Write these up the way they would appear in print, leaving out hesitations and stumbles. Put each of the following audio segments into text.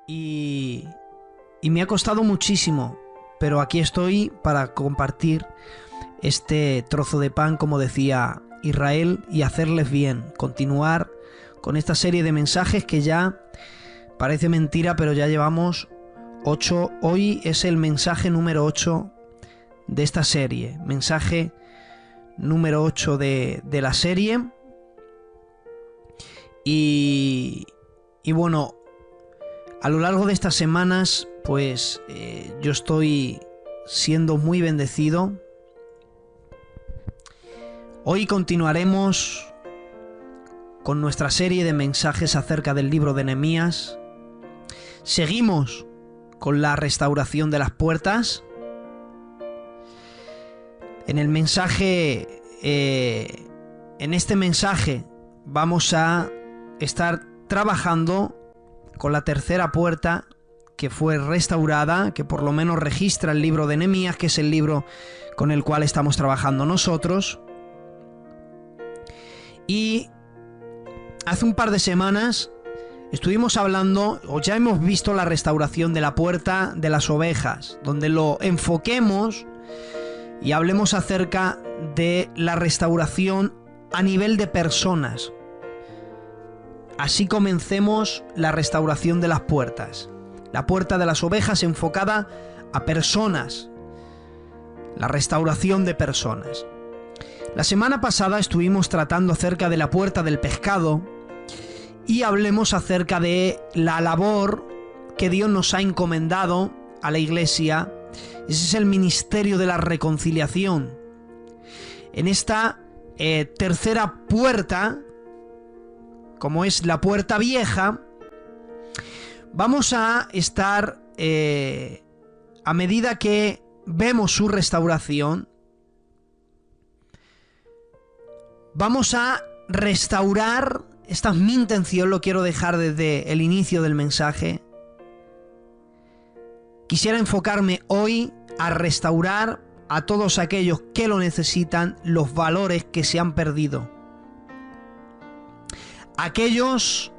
y, y me ha costado muchísimo, pero aquí estoy para compartir este trozo de pan, como decía Israel, y hacerles bien, continuar con esta serie de mensajes que ya parece mentira, pero ya llevamos 8. Hoy es el mensaje número 8 de esta serie, mensaje número 8 de la serie. Y bueno, a lo largo de estas semanas, pues yo estoy siendo muy bendecido. Hoy continuaremos con nuestra serie de mensajes acerca del libro de Nehemías. Seguimos con la restauración de las puertas. En el mensaje, en este mensaje, vamos a estar trabajando con la tercera puerta que fue restaurada, que por lo menos registra el libro de Nehemías, que es el libro con el cual estamos trabajando nosotros. Y hace un par de semanas estuvimos hablando, o ya hemos visto la restauración de la puerta de las ovejas, donde lo enfoquemos y hablemos acerca de la restauración a nivel de personas. Así comencemos la restauración de las puertas. La puerta de las ovejas enfocada a personas. La restauración de personas. La semana pasada estuvimos tratando acerca de la puerta del pescado y hablemos acerca de la labor que Dios nos ha encomendado a la iglesia. Ese es el ministerio de la reconciliación. En esta tercera puerta, como es la puerta vieja, vamos a estar, a medida que vemos su restauración, vamos a restaurar, esta es mi intención, lo quiero dejar desde el inicio del mensaje. Quisiera enfocarme hoy a restaurar a todos aquellos que lo necesitan los valores que se han perdido. Aquellos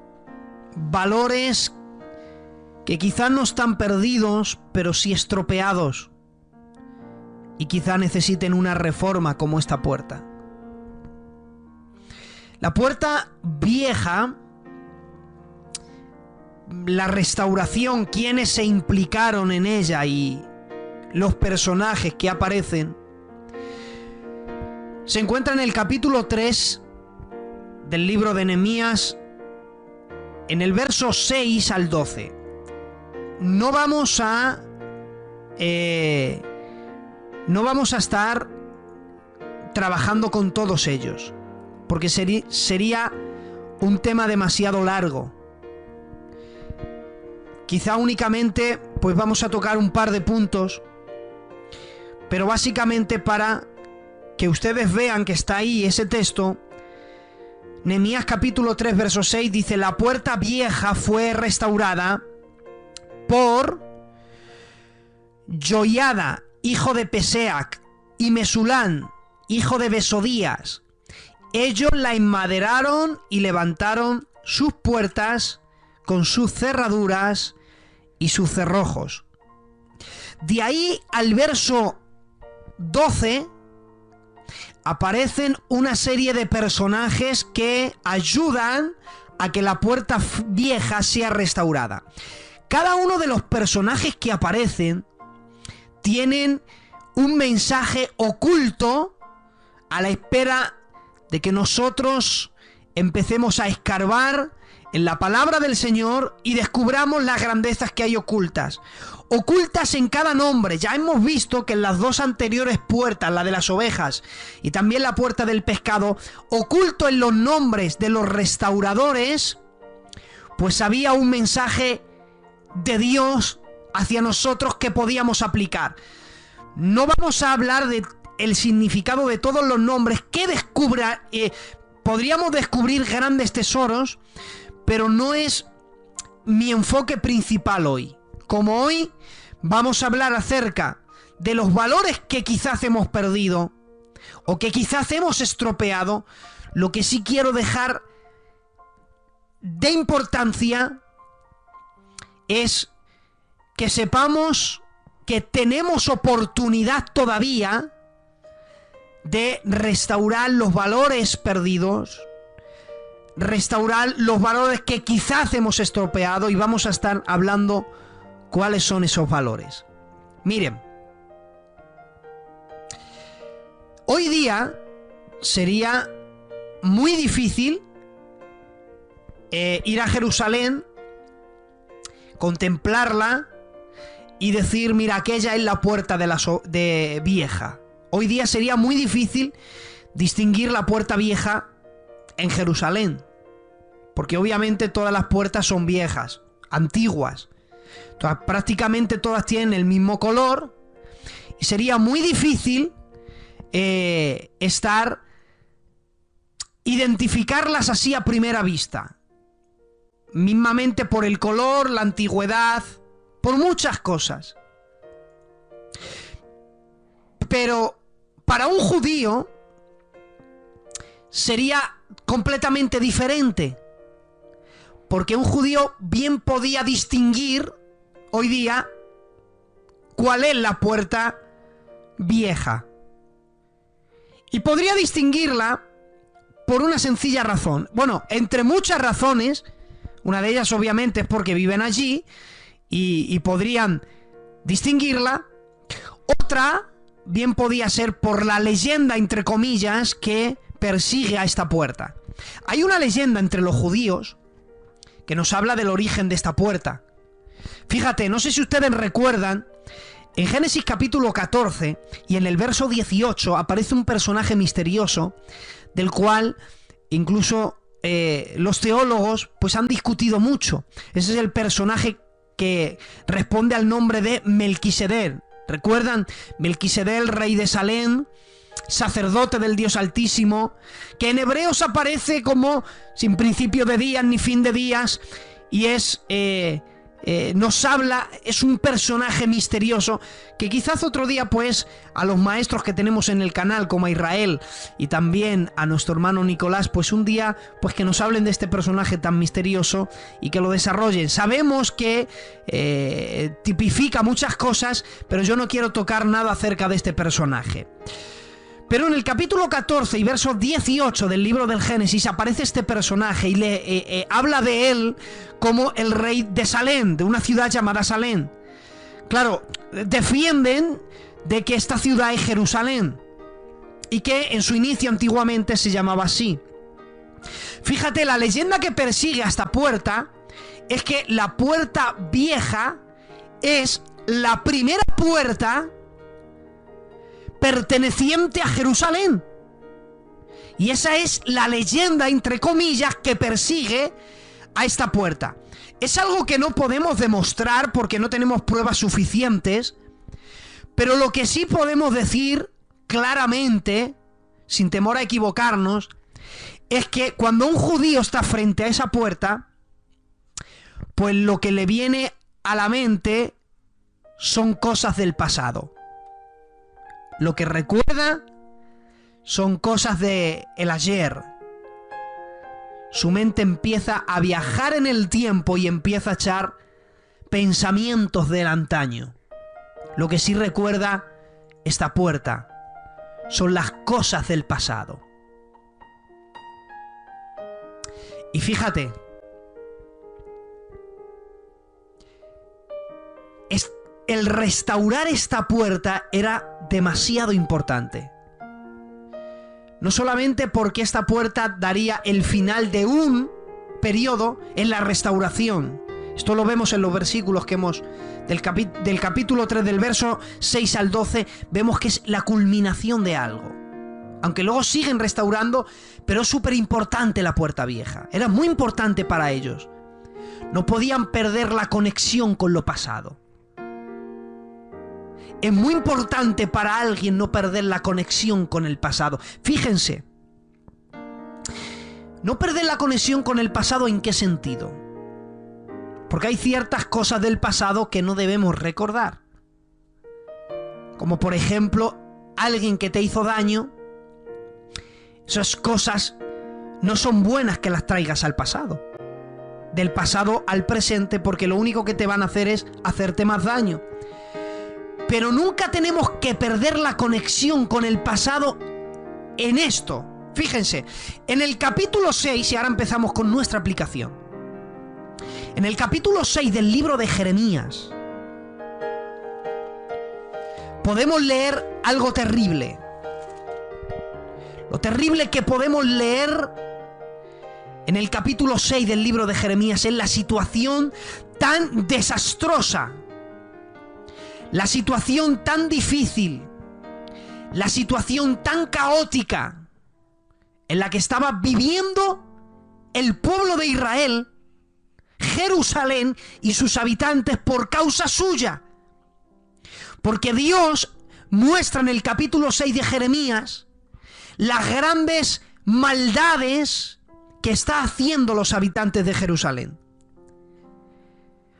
valores que quizás no están perdidos, pero sí estropeados. Y quizá necesiten una reforma como esta puerta. La puerta vieja, la restauración, quienes se implicaron en ella y los personajes que aparecen, se encuentra en el capítulo 3 del libro de Nehemías, en el verso 6 al 12. No vamos a estar trabajando con todos ellos, porque sería un tema demasiado largo. Quizá únicamente pues vamos a tocar un par de puntos, pero básicamente para que ustedes vean que está ahí ese texto. Nehemías capítulo 3 verso 6 dice: la puerta vieja fue restaurada por Joiada, hijo de Peseac, y Mesulán, hijo de Besodías. Ellos la enmaderaron y levantaron sus puertas con sus cerraduras y sus cerrojos. De ahí al verso 12 aparecen una serie de personajes que ayudan a que la puerta vieja sea restaurada. Cada uno de los personajes que aparecen tienen un mensaje oculto a la espera de que nosotros empecemos a escarbar en la palabra del Señor y descubramos las grandezas que hay ocultas en cada nombre. Ya hemos visto que en las dos anteriores puertas, la de las ovejas y también la puerta del pescado, oculto en los nombres de los restauradores, pues había un mensaje de Dios hacia nosotros que podíamos aplicar. No vamos a hablar de el significado de todos los nombres que podríamos descubrir grandes tesoros, pero no es mi enfoque principal hoy. Como hoy vamos a hablar acerca de los valores que quizás hemos perdido o que quizás hemos estropeado, lo que sí quiero dejar de importancia es que sepamos que tenemos oportunidad todavía de restaurar los valores perdidos, restaurar los valores que quizás hemos estropeado, y vamos a estar hablando cuáles son esos valores. Miren, hoy día sería muy difícil ir a Jerusalén, contemplarla y decir, mira, aquella es la puerta de vieja. Hoy día sería muy difícil distinguir la puerta vieja en Jerusalén, porque obviamente todas las puertas son viejas, antiguas. Prácticamente todas tienen el mismo color, y sería muy difícil identificarlas así a primera vista, mismamente por el color, la antigüedad, por muchas cosas. Pero para un judío sería completamente diferente, porque un judío bien podía distinguir hoy día cuál es la puerta vieja, y podría distinguirla por una sencilla razón. Bueno, entre muchas razones. Una de ellas obviamente es porque viven allí y podrían distinguirla. Otra bien podía ser por la leyenda, entre comillas, que persigue a esta puerta. Hay una leyenda entre los judíos que nos habla del origen de esta puerta. Fíjate, no sé si ustedes recuerdan, en Génesis capítulo 14 y en el verso 18 aparece un personaje misterioso del cual incluso los teólogos pues han discutido mucho. Ese es el personaje que responde al nombre de Melquisedec. ¿Recuerdan? Melquisedec, el rey de Salem, sacerdote del Dios Altísimo, que en hebreos aparece como sin principio de días ni fin de días, y nos habla, es un personaje misterioso que quizás otro día pues a los maestros que tenemos en el canal, como a Israel y también a nuestro hermano Nicolás, pues un día pues que nos hablen de este personaje tan misterioso y que lo desarrollen. Sabemos que tipifica muchas cosas, pero yo no quiero tocar nada acerca de este personaje. Pero en el capítulo 14 y verso 18 del libro del Génesis aparece este personaje y le habla de él como el rey de Salem, de una ciudad llamada Salem. Claro, defienden de que esta ciudad es Jerusalén y que en su inicio antiguamente se llamaba así. Fíjate, la leyenda que persigue a esta puerta es que la puerta vieja es la primera puerta perteneciente a Jerusalén. Y esa es la leyenda, entre comillas, que persigue a esta puerta. Es algo que no podemos demostrar porque no tenemos pruebas suficientes, pero lo que sí podemos decir claramente, sin temor a equivocarnos, es que cuando un judío está frente a esa puerta, pues lo que le viene a la mente son cosas del pasado. Lo que recuerda son cosas de el ayer. Su mente empieza a viajar en el tiempo y empieza a echar pensamientos del antaño. Lo que sí recuerda esta puerta son las cosas del pasado. Y fíjate, el restaurar esta puerta era demasiado importante. No solamente porque esta puerta daría el final de un periodo en la restauración. Esto lo vemos en los versículos que hemos del capítulo 3, del verso 6 al 12, vemos que es la culminación de algo. Aunque luego siguen restaurando, pero es súper importante la puerta vieja. Era muy importante para ellos. No podían perder la conexión con lo pasado. Es muy importante para alguien no perder la conexión con el pasado. Fíjense, no perder la conexión con el pasado, ¿en qué sentido? Porque hay ciertas cosas del pasado que no debemos recordar. Como por ejemplo, alguien que te hizo daño. Esas cosas no son buenas que las traigas al pasado. del pasado al presente, porque lo único que te van a hacer es hacerte más daño. Pero nunca tenemos que perder la conexión con el pasado en esto. Fíjense, en el capítulo 6, y ahora empezamos con nuestra aplicación. En el capítulo 6 del libro de Jeremías, podemos leer algo terrible. Lo terrible que podemos leer en el capítulo 6 del libro de Jeremías es la situación tan desastrosa, la situación tan difícil, la situación tan caótica en la que estaba viviendo el pueblo de Israel, Jerusalén y sus habitantes por causa suya. Porque Dios muestra en el capítulo 6 de Jeremías las grandes maldades que está haciendo los habitantes de Jerusalén.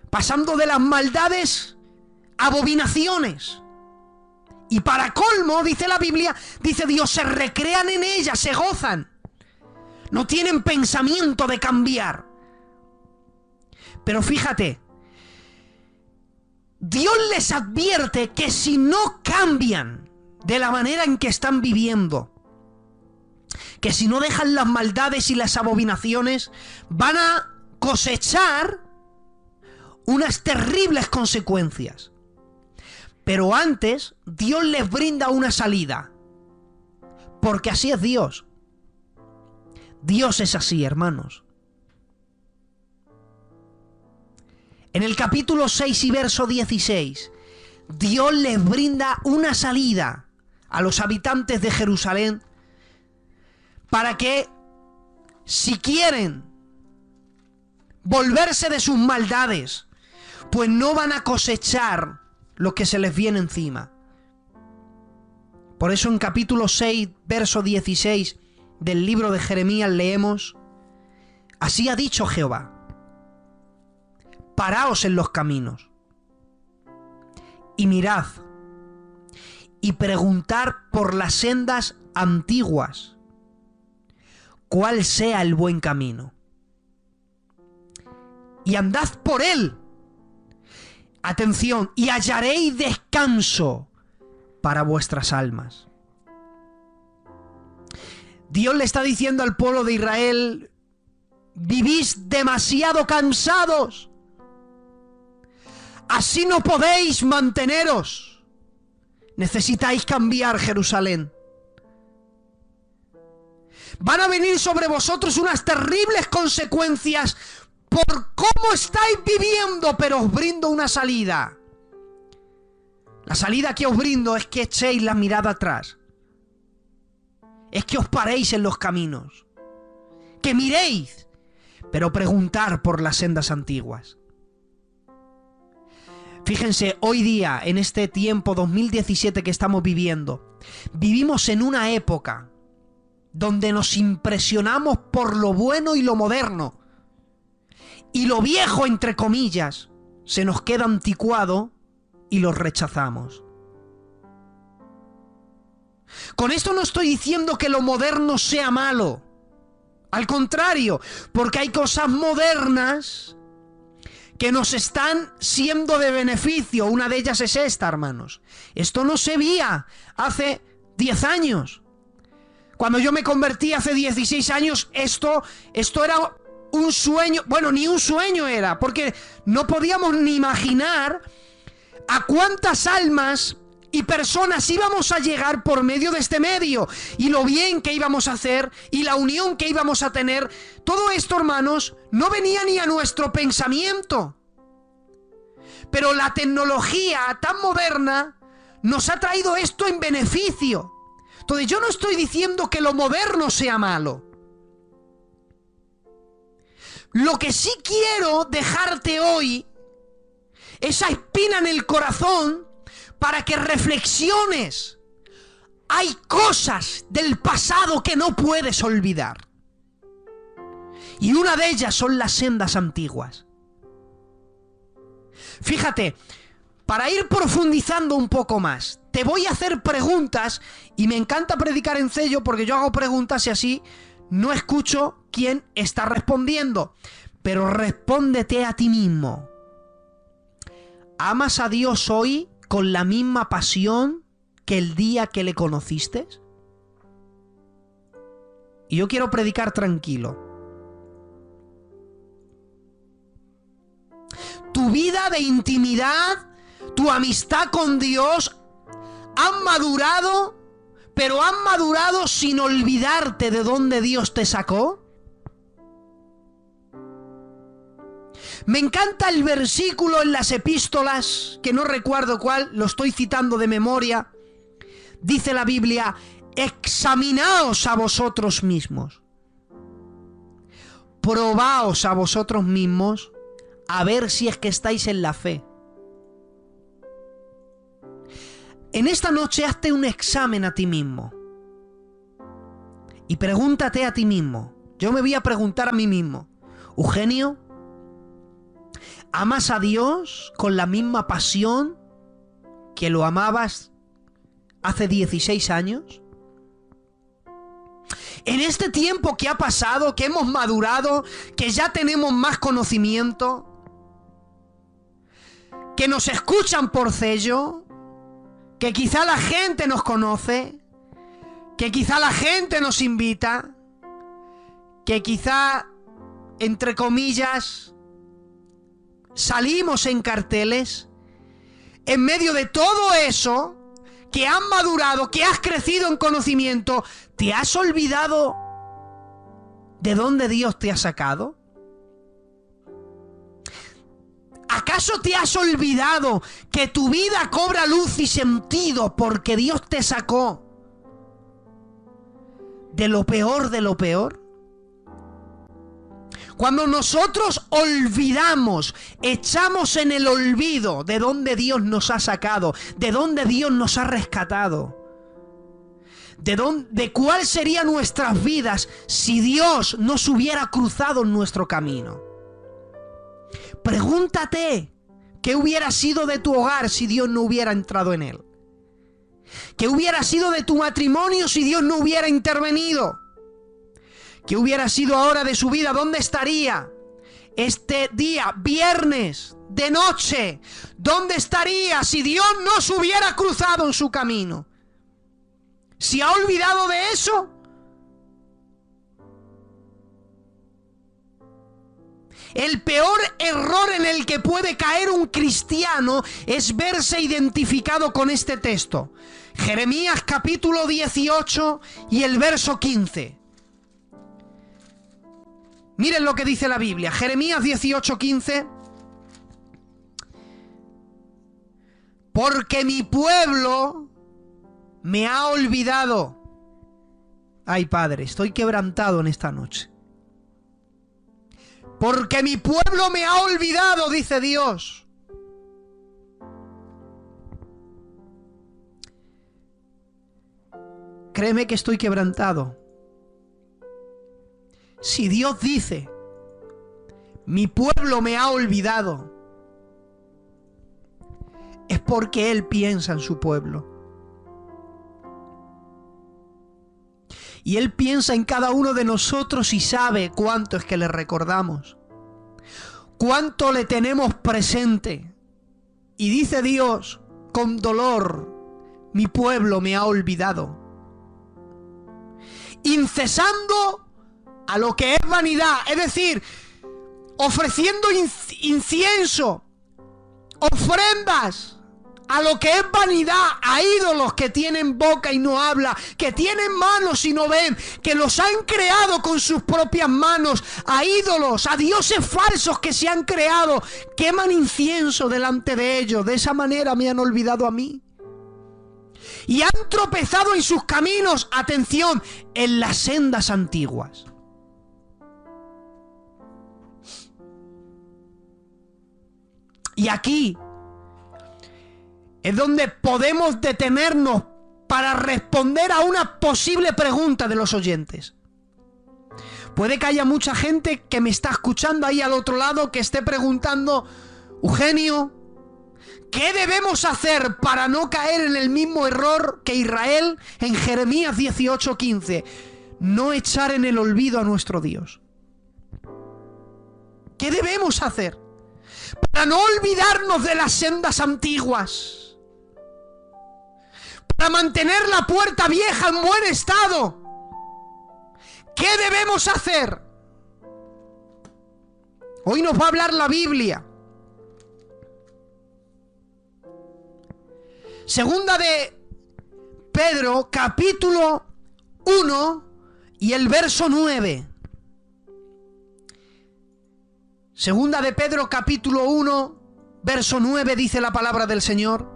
Pasando de las maldades a abominaciones. Y para colmo, dice la Biblia, dice Dios, se recrean en ellas, se gozan. No tienen pensamiento de cambiar. Pero fíjate, Dios les advierte que si no cambian de la manera en que están viviendo, que si no dejan las maldades y las abominaciones, van a cosechar unas terribles consecuencias. Pero antes, Dios les brinda una salida. Porque así es Dios. Dios es así, hermanos. En el capítulo 6 y verso 16, Dios les brinda una salida a los habitantes de Jerusalén para que, si quieren volverse de sus maldades, pues no van a cosechar lo que se les viene encima. Por eso en capítulo 6, verso 16 del libro de Jeremías leemos: así ha dicho Jehová, paraos en los caminos y mirad y preguntad por las sendas antiguas cuál sea el buen camino, y andad por él, atención, y hallaréis descanso para vuestras almas. Dios le está diciendo al pueblo de Israel: vivís demasiado cansados, así no podéis manteneros, necesitáis cambiar Jerusalén. Van a venir sobre vosotros unas terribles consecuencias por cómo estáis viviendo, pero os brindo una salida. La salida que os brindo es que echéis la mirada atrás. Es que os paréis en los caminos. Que miréis, pero preguntar por las sendas antiguas. Fíjense, hoy día, en este tiempo 2017 que estamos viviendo, vivimos en una época donde nos impresionamos por lo bueno y lo moderno. Y lo viejo, entre comillas, se nos queda anticuado y lo rechazamos. Con esto no estoy diciendo que lo moderno sea malo. Al contrario, porque hay cosas modernas que nos están siendo de beneficio. Una de ellas es esta, hermanos. Esto no se veía hace 10 años. Cuando yo me convertí hace 16 años, esto era un sueño. Bueno, ni un sueño era, porque no podíamos ni imaginar a cuántas almas y personas íbamos a llegar por medio de este medio, y lo bien que íbamos a hacer y la unión que íbamos a tener. Todo esto, hermanos, no venía ni a nuestro pensamiento. Pero la tecnología tan moderna nos ha traído esto en beneficio. Entonces yo no estoy diciendo que lo moderno sea malo. Lo que sí quiero dejarte hoy, esa espina en el corazón, para que reflexiones. Hay cosas del pasado que no puedes olvidar. Y una de ellas son las sendas antiguas. Fíjate, para ir profundizando un poco más, te voy a hacer preguntas, y me encanta predicar en cello porque yo hago preguntas y así no escucho quién está respondiendo. Pero respóndete a ti mismo. ¿Amas a Dios hoy con la misma pasión que el día que le conociste? Y yo quiero predicar tranquilo. Tu vida de intimidad, tu amistad con Dios, han madurado, pero han madurado sin olvidarte de dónde Dios te sacó. Me encanta el versículo en las epístolas, que no recuerdo cuál, lo estoy citando de memoria. Dice la Biblia: examinaos a vosotros mismos, probaos a vosotros mismos, a ver si es que estáis en la fe. En esta noche hazte un examen a ti mismo y pregúntate a ti mismo. Yo me voy a preguntar a mí mismo: Eugenio, ¿amas a Dios con la misma pasión que lo amabas hace 16 años? En este tiempo que ha pasado, que hemos madurado, que ya tenemos más conocimiento, que nos escuchan por sello, que quizá la gente nos conoce, que quizá la gente nos invita, que quizá, entre comillas, salimos en carteles. En medio de todo eso, que has madurado, que has crecido en conocimiento, ¿te has olvidado de dónde Dios te ha sacado? ¿Acaso te has olvidado que tu vida cobra luz y sentido porque Dios te sacó de lo peor de lo peor? Cuando nosotros olvidamos, echamos en el olvido de dónde Dios nos ha sacado, de dónde Dios nos ha rescatado, de cuál serían nuestras vidas si Dios no se hubiera cruzado en nuestro camino. Pregúntate, ¿qué hubiera sido de tu hogar si Dios no hubiera entrado en él? ¿Qué hubiera sido de tu matrimonio si Dios no hubiera intervenido? ¿Qué hubiera sido ahora de su vida? ¿Dónde estaría este día, viernes, de noche? ¿Dónde estaría si Dios no se hubiera cruzado en su camino? ¿Se ha olvidado de eso? El peor error en el que puede caer un cristiano es verse identificado con este texto. Jeremías capítulo 18 y el verso 15. Miren lo que dice la Biblia. Jeremías 18:15. Porque mi pueblo me ha olvidado. Ay, Padre, estoy quebrantado en esta noche. Porque mi pueblo me ha olvidado, dice Dios. Créeme que estoy quebrantado. Si Dios dice, mi pueblo me ha olvidado, es porque Él piensa en su pueblo. Y Él piensa en cada uno de nosotros y sabe cuánto es que le recordamos, cuánto le tenemos presente. Y dice Dios, con dolor, mi pueblo me ha olvidado. Incesando a lo que es vanidad, es decir, ofreciendo incienso, ofrendas a lo que es vanidad, a ídolos que tienen boca y no habla, que tienen manos y no ven, que los han creado con sus propias manos, a ídolos, a dioses falsos que se han creado, queman incienso delante de ellos. De esa manera me han olvidado a mí. Y han tropezado en sus caminos, atención, en las sendas antiguas. Y aquí es donde podemos detenernos para responder a una posible pregunta de los oyentes. Puede que haya mucha gente que me está escuchando ahí al otro lado que esté preguntando, Eugenio, ¿qué debemos hacer para no caer en el mismo error que Israel en Jeremías 18:15? No echar en el olvido a nuestro Dios. ¿Qué debemos hacer para no olvidarnos de las sendas antiguas? Para mantener la puerta vieja en buen estado. ¿Qué debemos hacer? Hoy nos va a hablar la Biblia. Segunda de Pedro, capítulo 1 y el verso 9. Segunda de Pedro, capítulo 1, verso 9, dice la palabra del Señor.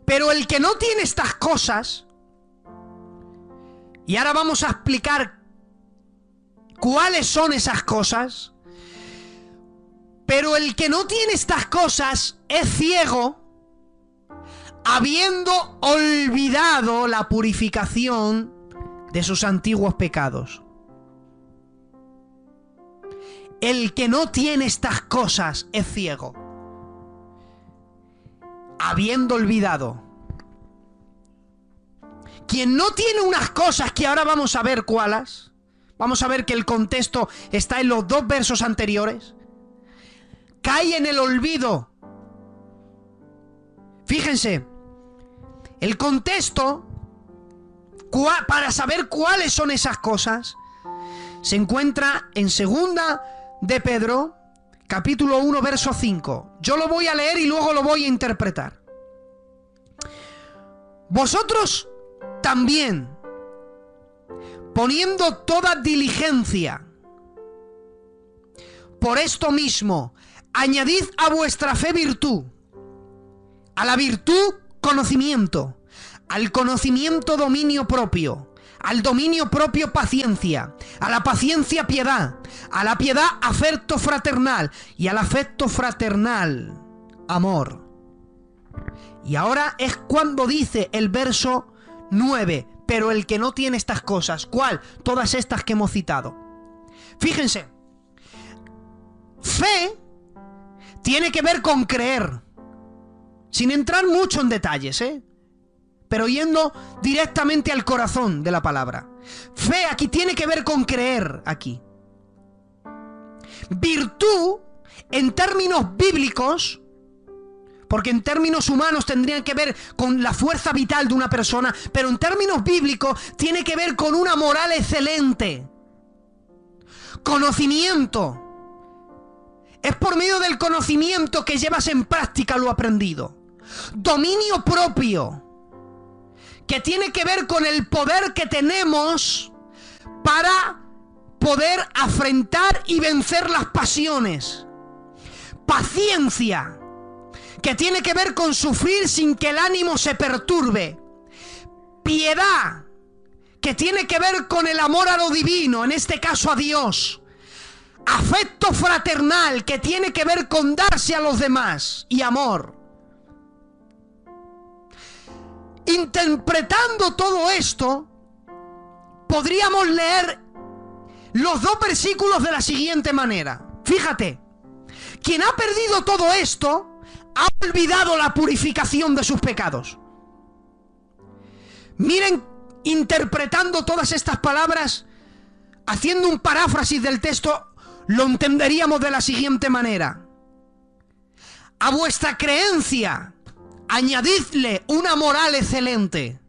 Pero el que no tiene estas cosas, y ahora vamos a explicar cuáles son esas cosas, pero el que no tiene estas cosas es ciego, habiendo olvidado la purificación de sus antiguos pecados. El que no tiene estas cosas es ciego, habiendo olvidado. Quien no tiene unas cosas, que ahora vamos a ver cuáles, vamos a ver que el contexto está en los dos versos anteriores, cae en el olvido. Fíjense, el contexto, para saber cuáles son esas cosas, se encuentra en segunda de Pedro, capítulo 1, verso 5. Yo lo voy a leer y luego lo voy a interpretar. Vosotros también, poniendo toda diligencia, por esto mismo, añadid a vuestra fe virtud, a la virtud conocimiento, al conocimiento dominio propio, al dominio propio paciencia, a la paciencia piedad, a la piedad afecto fraternal y al afecto fraternal amor. Y ahora es cuando dice el verso 9, pero el que no tiene estas cosas, ¿cuál? Todas estas que hemos citado. Fíjense, fe tiene que ver con creer, sin entrar mucho en detalles, pero yendo directamente al corazón de la palabra. Fe aquí tiene que ver con creer aquí. Virtud, en términos bíblicos, porque en términos humanos tendrían que ver con la fuerza vital de una persona, pero en términos bíblicos tiene que ver con una moral excelente. Conocimiento. Es por medio del conocimiento que llevas en práctica lo aprendido. Dominio propio, que tiene que ver con el poder que tenemos para poder afrontar y vencer las pasiones. Paciencia, que tiene que ver con sufrir sin que el ánimo se perturbe. Piedad, que tiene que ver con el amor a lo divino, en este caso a Dios. Afecto fraternal, que tiene que ver con darse a los demás. Y amor. Interpretando todo esto, podríamos leer los dos versículos de la siguiente manera. Fíjate, quien ha perdido todo esto, ha olvidado la purificación de sus pecados. Miren, interpretando todas estas palabras, haciendo un paráfrasis del texto, lo entenderíamos de la siguiente manera. A vuestra creencia añadidle una moral excelente.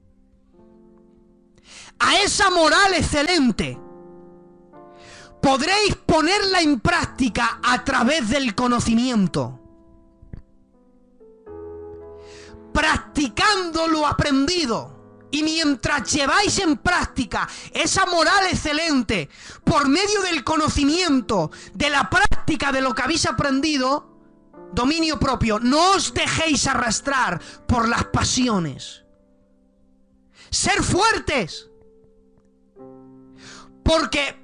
A esa moral excelente podréis ponerla en práctica a través del conocimiento. Practicando lo aprendido. Y mientras lleváis en práctica esa moral excelente por medio del conocimiento, de la práctica de lo que habéis aprendido, dominio propio, no os dejéis arrastrar por las pasiones. Ser fuertes, porque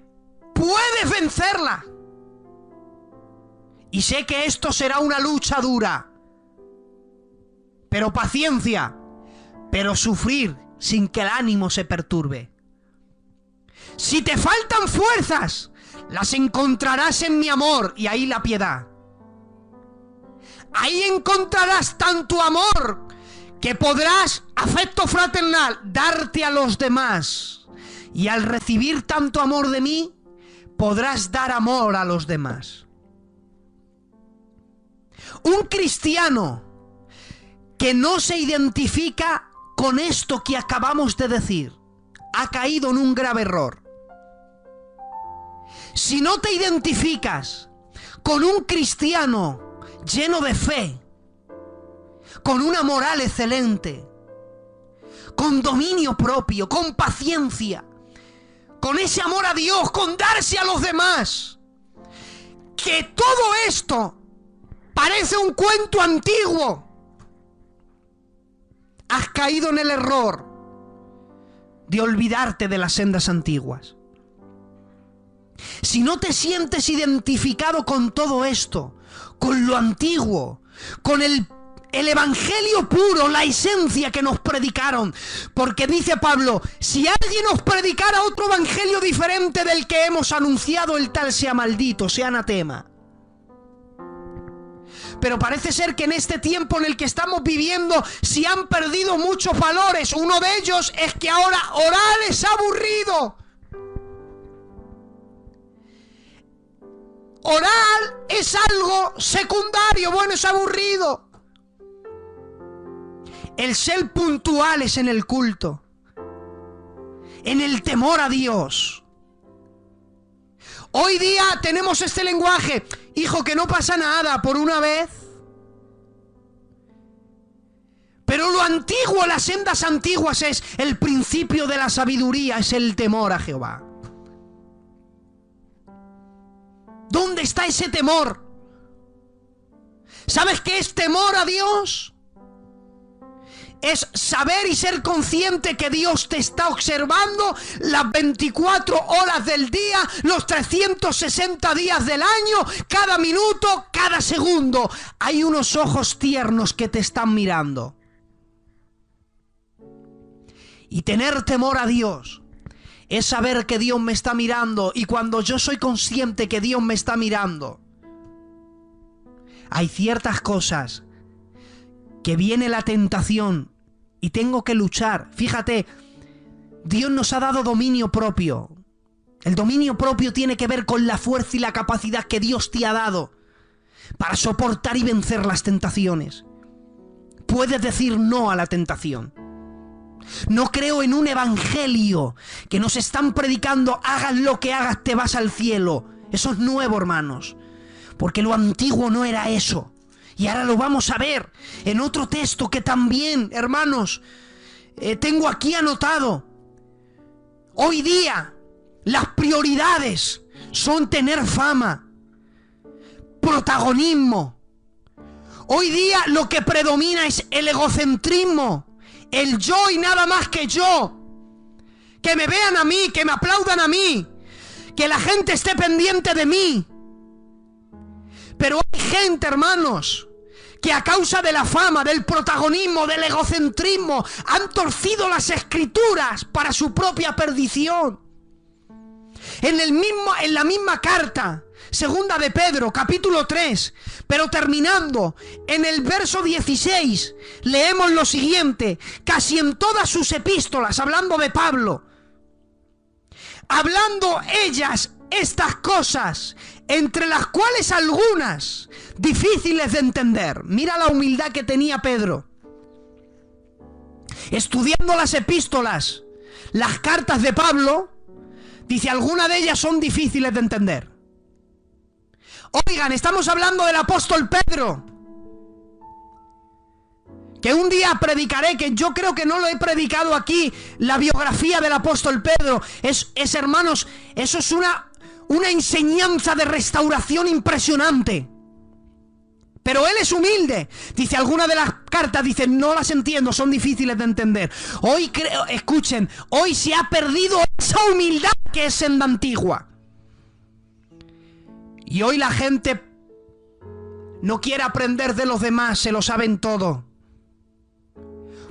puedes vencerla. Y sé que esto será una lucha dura, pero paciencia, pero sufrir sin que el ánimo se perturbe. Si te faltan fuerzas, las encontrarás en mi amor, y ahí la piedad. Ahí encontrarás tanto amor que podrás, afecto fraternal, darte a los demás. Y al recibir tanto amor de mí, podrás dar amor a los demás. Un cristiano que no se identifica con esto que acabamos de decir ha caído en un grave error. Si no te identificas con un cristiano lleno de fe, con una moral excelente, con dominio propio, con paciencia, con ese amor a Dios, con darse a los demás, que todo esto parece un cuento antiguo, has caído en el error de olvidarte de las sendas antiguas. Si no te sientes identificado con todo esto, con lo antiguo, con el evangelio puro, la esencia que nos predicaron, porque dice Pablo, si alguien os predicara otro evangelio diferente del que hemos anunciado, el tal sea maldito, sea anatema. Pero parece ser que en este tiempo en el que estamos viviendo se han perdido muchos valores. Uno de ellos es que ahora orar es aburrido. Orar es algo secundario, bueno, es aburrido. El ser puntuales en el culto, en el temor a Dios. Hoy día tenemos este lenguaje, hijo, que no pasa nada por una vez. Pero lo antiguo, las sendas antiguas, es el principio de la sabiduría, es el temor a Jehová. ¿Dónde está ese temor? ¿Sabes qué es temor a Dios? Es saber y ser consciente que Dios te está observando las 24 horas del día, los 360 días del año, cada minuto, cada segundo. Hay unos ojos tiernos que te están mirando. Y tener temor a Dios es saber que Dios me está mirando, y cuando yo soy consciente que Dios me está mirando, hay ciertas cosas que viene la tentación y tengo que luchar. Fíjate, Dios nos ha dado dominio propio. El dominio propio tiene que ver con la fuerza y la capacidad que Dios te ha dado para soportar y vencer las tentaciones. Puedes decir no a la tentación. No creo en un evangelio que nos están predicando, hagas lo que hagas, te vas al cielo. Eso es nuevo, hermanos, porque lo antiguo no era eso. Y ahora lo vamos a ver en otro texto que también, hermanos, tengo aquí anotado. Hoy día las prioridades son tener fama, protagonismo. Hoy día lo que predomina es el egocentrismo, el yo y nada más que yo. Que me vean a mí, que me aplaudan a mí, que la gente esté pendiente de mí. Pero hay gente, hermanos, que a causa de la fama, del protagonismo, del egocentrismo, han torcido las escrituras para su propia perdición. En la misma carta, segunda de Pedro, capítulo 3, pero terminando, en el verso 16, leemos lo siguiente, casi en todas sus epístolas, hablando de Pablo, hablando ellas estas cosas, entre las cuales algunas difíciles de entender. Mira la humildad que tenía Pedro. Estudiando las epístolas, las cartas de Pablo, dice, algunas de ellas son difíciles de entender. Oigan, estamos hablando del apóstol Pedro, que un día predicaré, que yo creo que no lo he predicado aquí, la biografía del apóstol Pedro. Es hermanos, eso es una enseñanza de restauración impresionante. Pero él es humilde. Dice, algunas de las cartas, dice, no las entiendo, son difíciles de entender. Hoy creo, escuchen, hoy se ha perdido esa humildad que es senda antigua. Y hoy la gente no quiere aprender de los demás, se lo saben todo.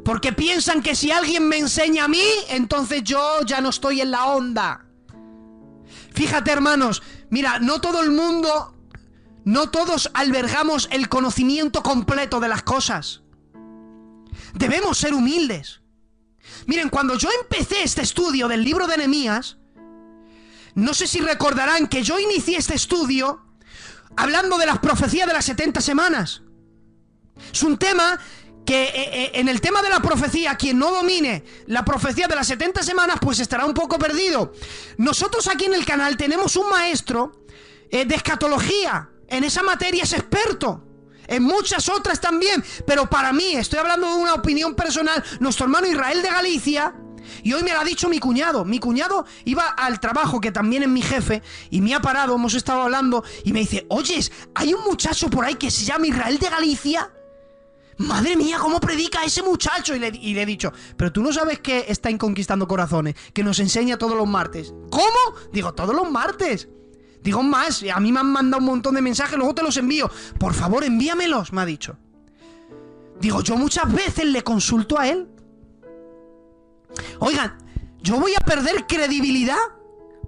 Porque piensan que si alguien me enseña a mí, entonces yo ya no estoy en la onda. Fíjate, hermanos, mira, no todo el mundo, no todos albergamos el conocimiento completo de las cosas. Debemos ser humildes. Miren, cuando yo empecé este estudio del libro de Nehemías, No sé si recordarán que yo inicié este estudio hablando de las profecías de las 70 semanas. Es un tema que en el tema de la profecía, quien no domine la profecía de las 70 semanas, pues estará un poco perdido. Nosotros aquí en el canal tenemos un maestro de escatología. En esa materia es experto. En muchas otras también. Pero para mí, estoy hablando de una opinión personal, nuestro hermano Israel de Galicia, y hoy me lo ha dicho mi cuñado. Mi cuñado iba al trabajo, que también es mi jefe, y me ha parado, hemos estado hablando, y me dice: oyes, hay un muchacho por ahí que se llama Israel de Galicia. Madre mía, cómo predica ese muchacho. Y le he dicho: pero tú no sabes que está en Conquistando Corazones, que nos enseña todos los martes. ¿Cómo? Digo, todos los martes. Digo, más, a mí me han mandado un montón de mensajes, luego te los envío. Por favor, envíamelos, me ha dicho. Digo, yo muchas veces le consulto a él. Oigan, yo voy a perder credibilidad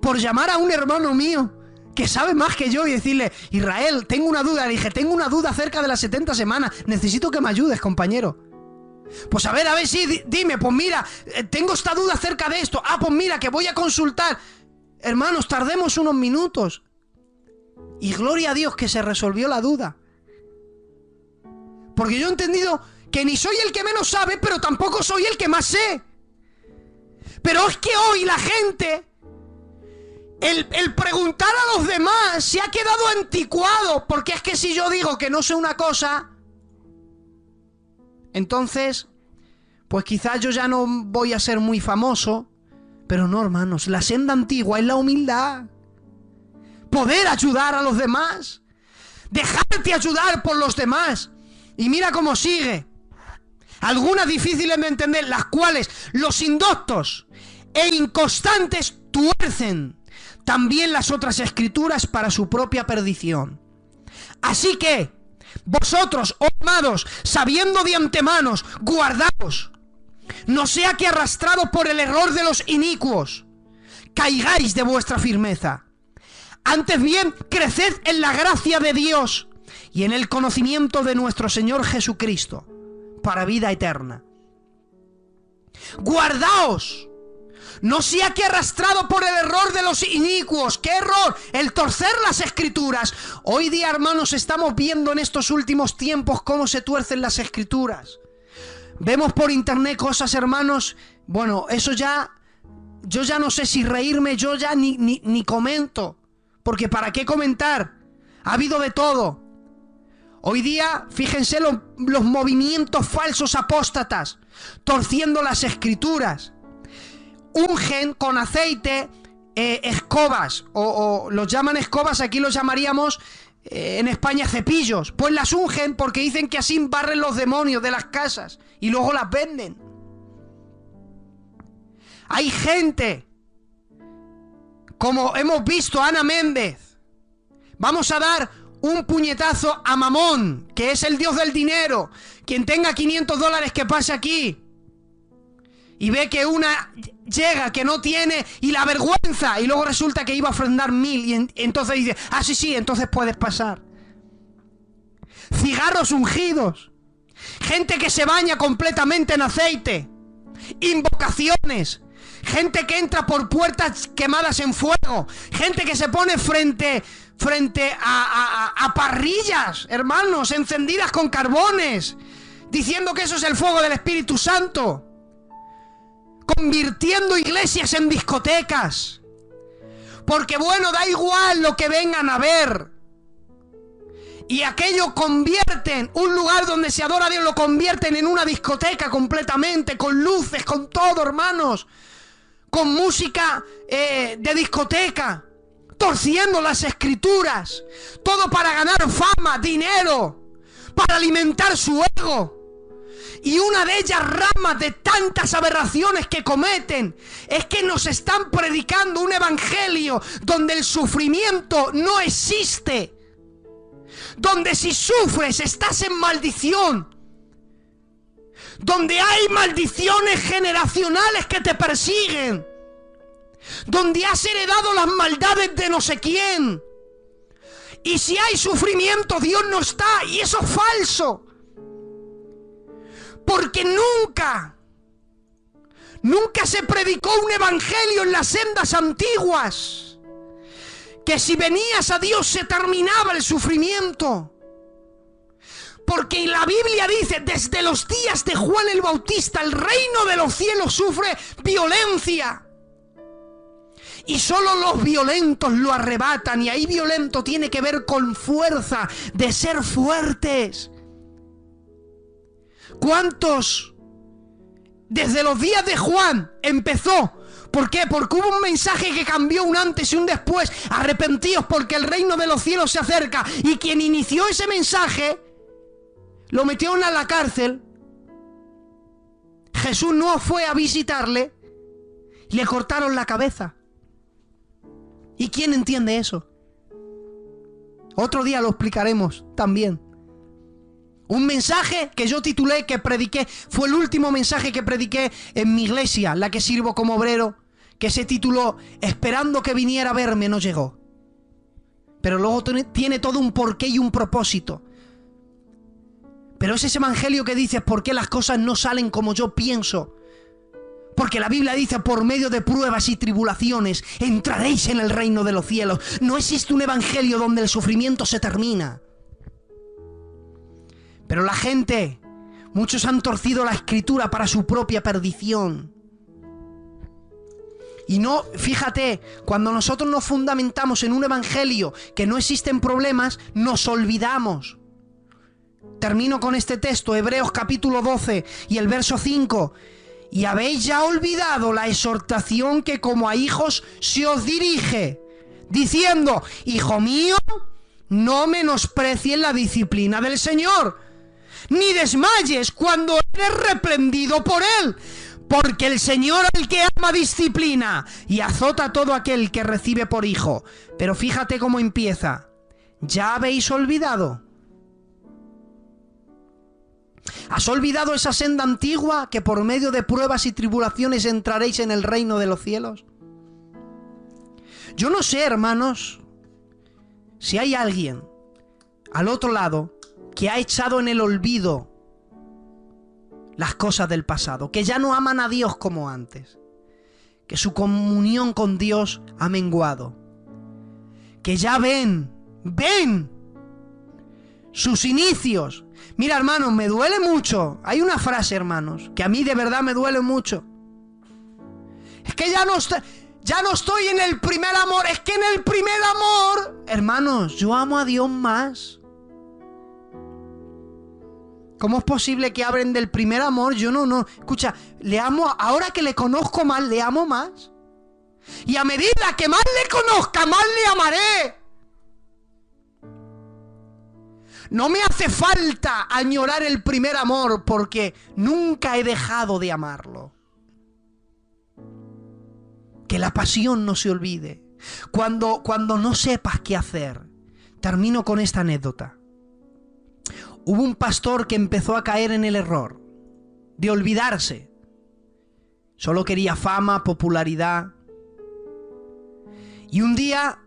por llamar a un hermano mío que sabe más que yo y decirle: Israel, tengo una duda. Le dije: tengo una duda acerca de las 70 semanas, necesito que me ayudes, compañero. Pues a ver, sí, dime. Pues mira, tengo esta duda acerca de esto. Pues mira, que voy a consultar. Hermanos, tardemos unos minutos. Y gloria a Dios que se resolvió la duda. Porque yo he entendido que ni soy el que menos sabe, pero tampoco soy el que más sé. Pero es que hoy la gente, el preguntar a los demás se ha quedado anticuado. Porque es que si yo digo que no sé una cosa, entonces, pues quizás yo ya no voy a ser muy famoso. Pero no, hermanos, la senda antigua es la humildad. Poder ayudar a los demás. Dejarte ayudar por los demás. Y mira cómo sigue. Algunas difíciles de entender, las cuales los indoctos e inconstantes tuercen también las otras escrituras para su propia perdición. Así que, vosotros, oh amados, sabiendo de antemano, guardaos, no sea que arrastrados por el error de los inicuos, caigáis de vuestra firmeza. Antes bien, creced en la gracia de Dios y en el conocimiento de nuestro Señor Jesucristo, para vida eterna. Guardaos, no sea que arrastrado por el error de los inicuos. ¿Qué error? El torcer las escrituras. Hoy día, hermanos, estamos viendo en estos últimos tiempos cómo se tuercen las escrituras. Vemos por internet cosas, hermanos. Bueno, eso ya, yo ya no sé si reírme, yo ya ni comento. Porque ¿para qué comentar? Ha habido de todo. Hoy día, fíjense los movimientos falsos apóstatas, torciendo las escrituras. Ungen con aceite escobas, o los llaman escobas, aquí los llamaríamos en España cepillos. Pues las ungen porque dicen que así barren los demonios de las casas y luego las venden. Hay gente, como hemos visto, Ana Méndez. Vamos a dar un puñetazo a Mamón, que es el dios del dinero. Quien tenga $500 que pase aquí y ve que una llega que no tiene y la vergüenza, y luego resulta que iba a ofrendar 1000 y entonces dice: sí, entonces puedes pasar. Cigarros ungidos, gente que se baña completamente en aceite, invocaciones, gente que entra por puertas quemadas en fuego, gente que se pone frente a parrillas, hermanos, encendidas con carbones, diciendo que eso es el fuego del Espíritu Santo, convirtiendo iglesias en discotecas. Porque bueno, da igual lo que vengan a ver. Y aquello convierten un lugar donde se adora a Dios, lo convierten en una discoteca completamente, con luces, con todo, hermanos, con música de discoteca, torciendo las escrituras, todo para ganar fama, dinero, para alimentar su ego. Y una de ellas, ramas de tantas aberraciones que cometen, es que nos están predicando un evangelio donde el sufrimiento no existe, donde si sufres estás en maldición, donde hay maldiciones generacionales que te persiguen, donde has heredado las maldades de no sé quién. Y si hay sufrimiento, Dios no está, y eso es falso. Porque nunca se predicó un evangelio en las sendas antiguas. que si venías a Dios se terminaba el sufrimiento. Porque la Biblia dice, desde los días de Juan el Bautista, el reino de los cielos sufre violencia. Y solo los violentos lo arrebatan. Y ahí violento tiene que ver con fuerza, de ser fuertes. ¿Cuántos desde los días de Juan empezó? ¿Por qué? Porque hubo un mensaje que cambió un antes y un después. Arrepentíos porque el reino de los cielos se acerca. Y quien inició ese mensaje lo metieron a la cárcel. Jesús no fue a visitarle y le cortaron la cabeza. ¿Y quién entiende eso? Otro día lo explicaremos también. Un mensaje que yo titulé, que prediqué, fue el último mensaje que prediqué en mi iglesia, la que sirvo como obrero, que se tituló Esperando que viniera a verme, no llegó. Pero luego tiene todo un porqué y un propósito. Pero es ese evangelio que dice por qué las cosas no salen como yo pienso. Porque la Biblia dice, por medio de pruebas y tribulaciones entraréis en el reino de los cielos. No existe un evangelio donde el sufrimiento se termina. Pero la gente, muchos han torcido la escritura para su propia perdición. Y no, fíjate, cuando nosotros nos fundamentamos en un evangelio que no existen problemas, nos olvidamos. Termino con este texto, Hebreos capítulo 12 y el verso 5. Y habéis ya olvidado la exhortación que como a hijos se os dirige, diciendo, hijo mío, no menosprecies la disciplina del Señor, ni desmayes cuando eres reprendido por Él, porque el Señor al que ama disciplina y azota a todo aquel que recibe por hijo. Pero fíjate cómo empieza. ¿Ya habéis olvidado? ¿Has olvidado esa senda antigua que por medio de pruebas y tribulaciones entraréis en el reino de los cielos? Yo no sé, hermanos, si hay alguien al otro lado que ha echado en el olvido las cosas del pasado, que ya no aman a Dios como antes, que su comunión con Dios ha menguado, que ya ven sus inicios. Mira, hermanos, me duele mucho. Hay una frase, hermanos, que a mí de verdad me duele mucho. Es que ya no estoy en el primer amor. Es que en el primer amor, hermanos, yo amo a Dios más. ¿Cómo es posible que hablen del primer amor? Yo no. Escucha, le amo, ahora que le conozco más, le amo más. Y a medida que más le conozca, más le amaré. No me hace falta añorar el primer amor porque nunca he dejado de amarlo. Que la pasión no se olvide. Cuando no sepas qué hacer, termino con esta anécdota. Hubo un pastor que empezó a caer en el error de olvidarse. Solo quería fama, popularidad. Y un día,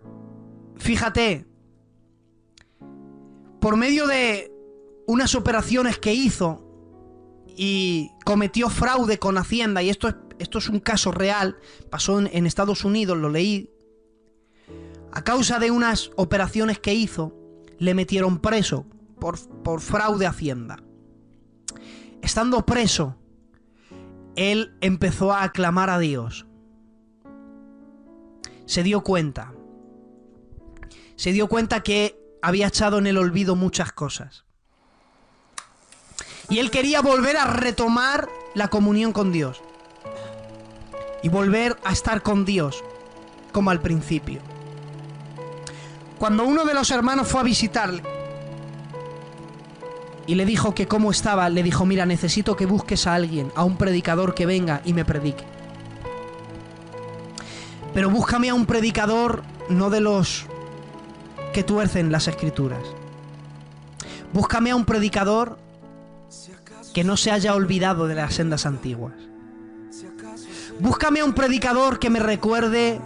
fíjate, por medio de unas operaciones que hizo y cometió fraude con Hacienda, y esto es un caso real, pasó en Estados Unidos, lo leí. A causa de unas operaciones que hizo, le metieron preso por fraude a Hacienda. Estando preso, él empezó a aclamar a Dios. Se dio cuenta que había echado en el olvido muchas cosas. Y él quería volver a retomar la comunión con Dios. Y volver a estar con Dios, como al principio. Cuando uno de los hermanos fue a visitarle y le dijo que cómo estaba, le dijo, mira, necesito que busques a alguien, a un predicador que venga y me predique. Pero búscame a un predicador, no de los que tuercen las escrituras. Búscame a un predicador que no se haya olvidado de las sendas antiguas. Búscame a un predicador que me recuerde,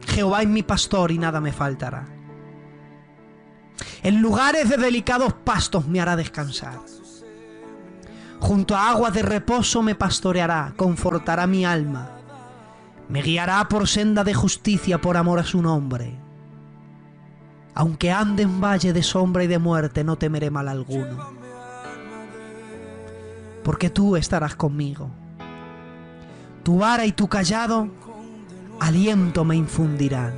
Jehová es mi pastor y nada me faltará. En lugares de delicados pastos me hará descansar. Junto a aguas de reposo me pastoreará, confortará mi alma. Me guiará por senda de justicia por amor a su nombre. Aunque ande en valle de sombra y de muerte, no temeré mal alguno, porque tú estarás conmigo. Tu vara y tu cayado aliento me infundirán.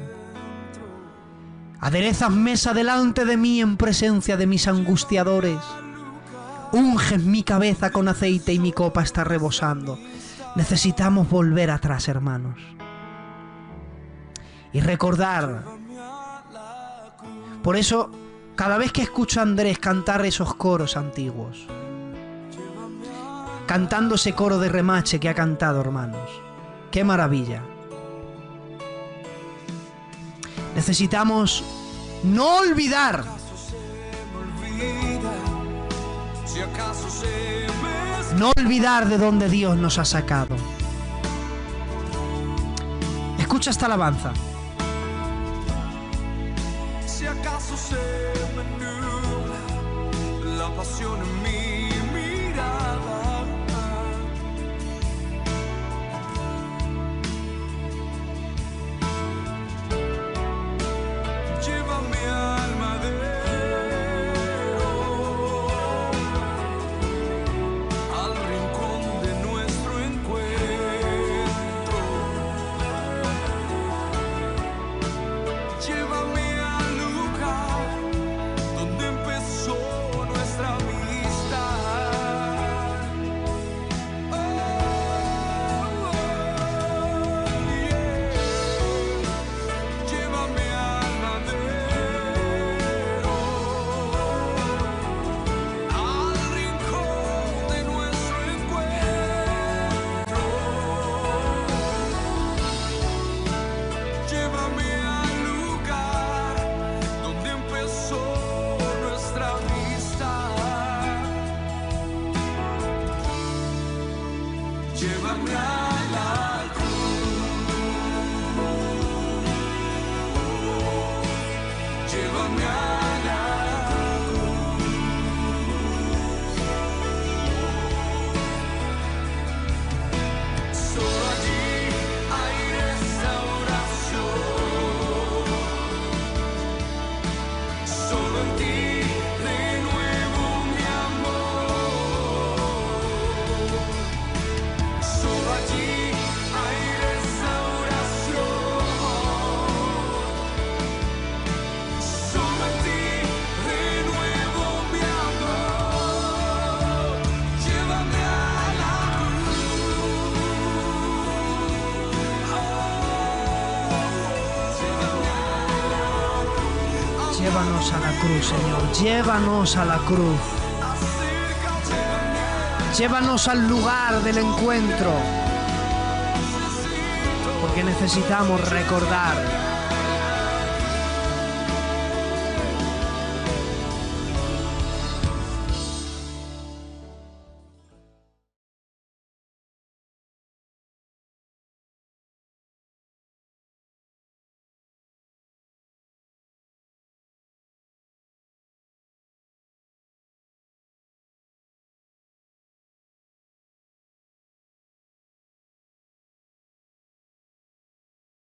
Aderezas mesa delante de mí en presencia de mis angustiadores. Unges mi cabeza con aceite y mi copa está rebosando. Necesitamos volver atrás, hermanos, y recordar. Por eso, cada vez que escucho a Andrés cantar esos coros antiguos, cantando ese coro de remache que ha cantado, hermanos, ¡qué maravilla! Necesitamos no olvidar de dónde Dios nos ha sacado. Escucha esta alabanza. Si acaso se me nubla la pasión en mi mirada, lleva mi alma al rincón de nuestro encuentro. Llévame al lugar donde empezó nuestra amistad. Oh, yeah. Llévame al madero, al rincón de nuestro encuentro. Llévame al lugar donde empezó nuestra amistad. Llévame a la cruz. Llévame a la cruz. Solo allí hay restauración. Solo en ti renuevo mi amor. Solo allí hay restauración. Solo en ti renuevo mi amor. Llévame a la cruz. Llévanos a la cruz, Señor. Llévanos a la cruz. Llévanos al lugar del encuentro, porque necesitamos recordar